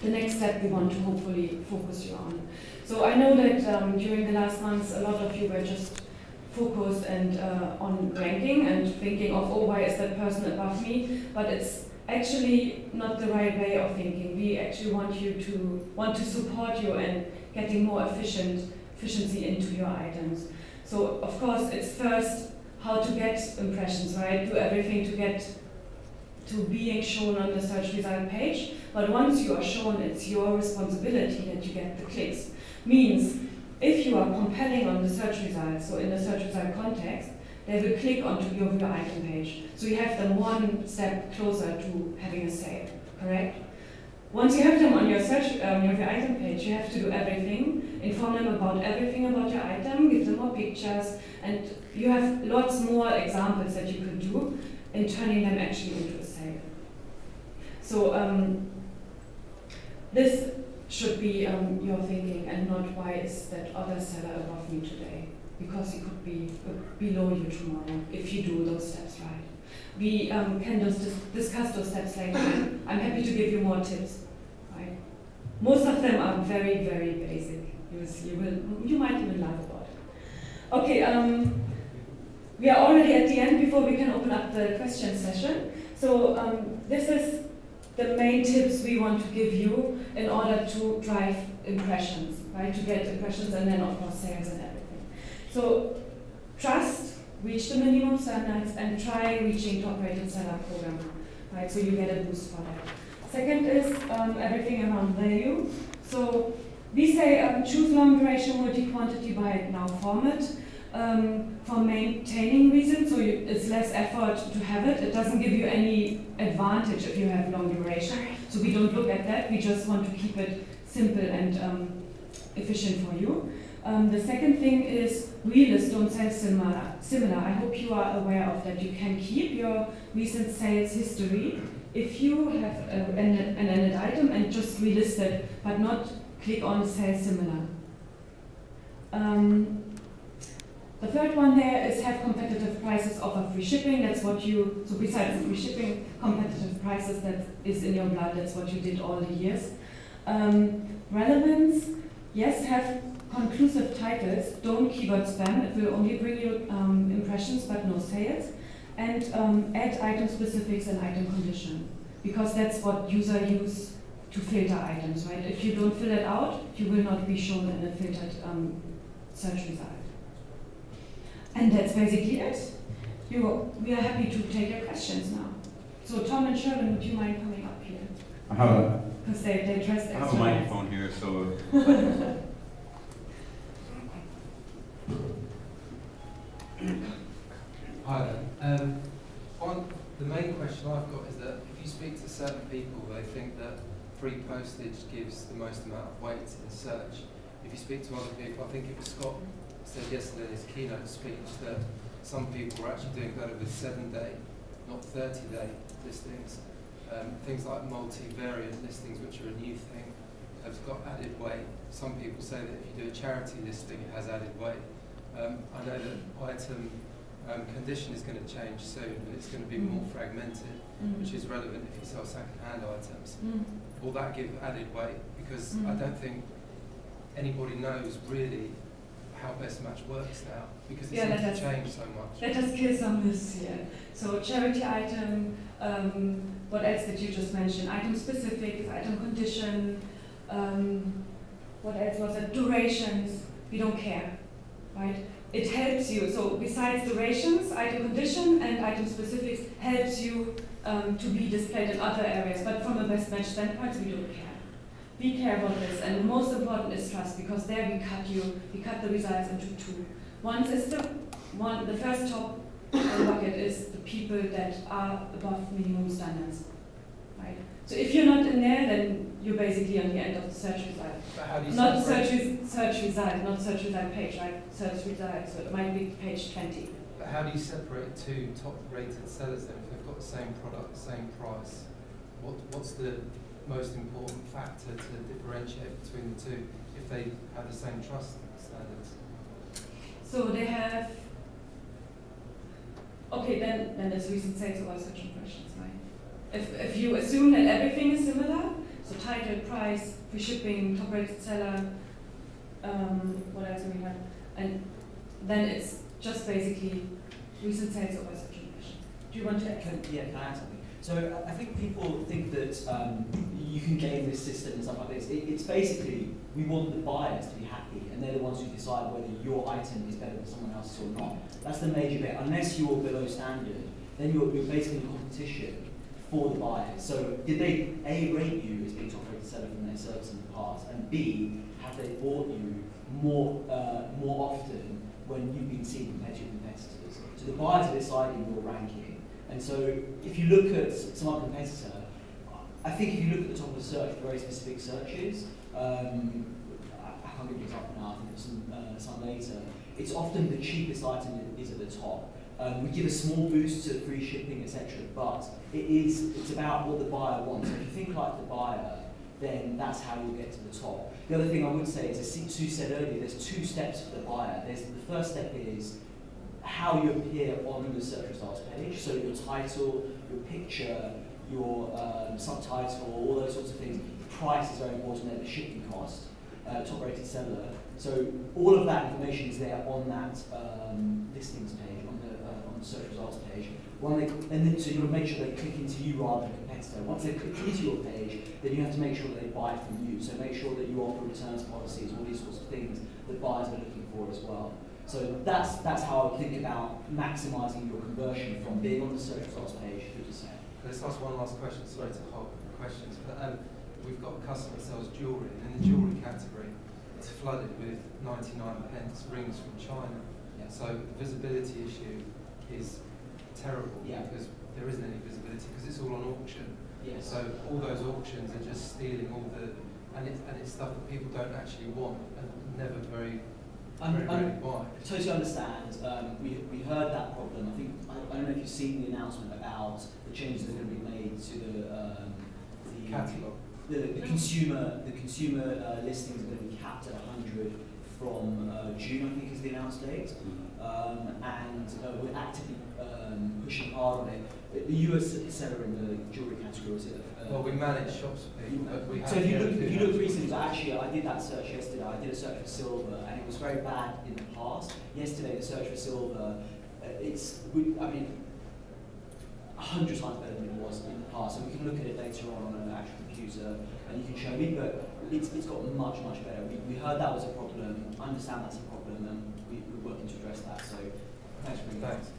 the next step we want to hopefully focus you on. So I know that during the last months, a lot of you were just focused and on ranking and thinking of, oh, why is that person above me? But it's actually not the right way of thinking. We actually want to support you in getting more efficiency into your items. So of course, it's first how to get impressions, right? Do everything to get to being shown on the search result page. But once you are shown, it's your responsibility that you get the clicks. Means if you are compelling on the search results, so in the search result context, they will click onto your item page. So you have them one step closer to having a sale, correct? Once you have them on your search, your item page, you have to do everything, inform them about everything about your item, give them more pictures, and you have lots more examples that you could do in turning them actually into a sale. So this should be your thinking, and not why is that other seller above me today, because he could be below you tomorrow if you do those steps right. We can just discuss those steps later. I'm happy to give you more tips. Right? Most of them are very, very basic. You might even laugh about it. Okay, we are already at the end before we can open up the question session. So this is the main tips we want to give you in order to drive impressions, right? To get impressions and then of course sales and everything. So trust, reach the minimum standards, and try reaching top-rated seller program, right? So you get a boost for that. Second is everything around value. So we say choose long duration multi-quantity by now format for maintaining reasons. So it's less effort to have it. It doesn't give you any advantage if you have long duration. So we don't look at that. We just want to keep it simple and efficient for you. The second thing is relist, don't sell similar. I hope you are aware of that. You can keep your recent sales history if you have an ended item and just relist it, but not click on sell similar. The third one there is have competitive prices, offer free shipping. That's what you, so besides the free shipping, competitive prices, that is in your blood. That's what you did all the years. Relevance, yes, have conclusive titles, don't keyword spam, it will only bring you impressions but no sales. And add item specifics and item condition, because that's what users use to filter items, right? If you don't fill it out, you will not be shown in a filtered search result. And that's basically it. We are happy to take your questions now. So Tom and Sherwin, would you mind coming up here? Because they dressed extra. I have a microphone here, so... Hi there. The main question I've got is that if you speak to certain people, they think that free postage gives the most amount of weight in search. If you speak to other people, I think it was Scott said yesterday in his keynote speech that some people are actually doing better with 7-day, not 30-day listings. Things like multi-variant listings, which are a new thing, have got added weight. Some people say that if you do a charity listing, it has added weight. I know that item condition is going to change soon, and it's going to be more fragmented, which is relevant if you sell second-hand items. Will that give added weight? Because I don't think anybody knows really how best match works now, because it seems to change so much. Let us kill some myths here. So charity item, what else did you just mention? Item specific, item condition, what else was it? Durations, we don't care, right? It helps you, so besides durations, item condition and item specifics helps you to be displayed in other areas, but from a best match standpoint, we don't care. We care about this, and the most important is trust, because there we cut the results into two. The first top bucket is the people that are above minimum standards, right? So if you're not in there, then you're basically on the end of the search result. But how do you not search result, not search result page, right? Search result, so it might be page 20. But how do you separate two top-rated sellers then if they've got the same product, same price? What's the most important factor to differentiate between the two if they have the same trust standards? So they have. Okay, then there's recent sales or search impressions, right? If you assume that everything is similar, So title, price, free shipping, top rated seller, what else do we have? And then it's just basically recent sales over search impression. Do you want to add? Can I add something? So I think people think that you can game this system and stuff like this. It's basically, we want the buyers to be happy, and they're the ones who decide whether your item is better than someone else's or not. That's the major bit. Unless you're below standard, then you're basically in competition for the buyers. So did they A, rate you as being top rated seller from their service in the past, and B, have they bought you more often when you've been seen compared to your competitors? So the buyers are deciding your ranking. And so if you look at some other competitor, I think if you look at the top of the search for very specific searches, I can't give you an example now, I think there's some later, it's often the cheapest item is at the top. We give a small boost to free shipping, etc., but it's about what the buyer wants. So if you think like the buyer, then that's how you'll get to the top. The other thing I would say is, as Sue said earlier, there's two steps for the buyer. The first step is how you appear on the search results page. So your title, your picture, your subtitle, all those sorts of things. Price is very important there, the shipping cost, top rated seller. So all of that information is there on that listings page, on the search results page. So you want to make sure they click into you rather than a competitor. Once they click into your page, then you have to make sure that they buy from you. So make sure that you offer returns policies, all these sorts of things that buyers are looking for as well. So that's how I would think about maximising your conversion from being on the search results page to the sale. Let's ask one last question. Sorry to hog questions, but we've got a customer that sells jewellery, and in the jewellery category, it's flooded with 99 pence rings from China. Yeah. So the visibility issue is terrible because there isn't any visibility because it's all on auction. Yes. So all those auctions are just stealing all the, and it's stuff that people don't actually want and never very buy. Totally understand. We heard that problem. I don't know if you've seen the announcement about the changes that are going to be made to the catalogue. The consumer listings are going to be capped at 100 from June, I think is the announced date. And we're actively pushing hard on it. The US seller in the jewellery category, is it? Well, we manage shops for people, but we have. So if you look recently, actually, I did that search yesterday. I did a search for silver, and it was very bad in the past. Yesterday, the search for silver, it's 100 times better than it was in the past. So we can look at it later on an actual computer, and you can show me. But it's got much better. We heard that was a problem. I understand that's a problem, and we're working to address that. So thanks for bringing that. Thanks.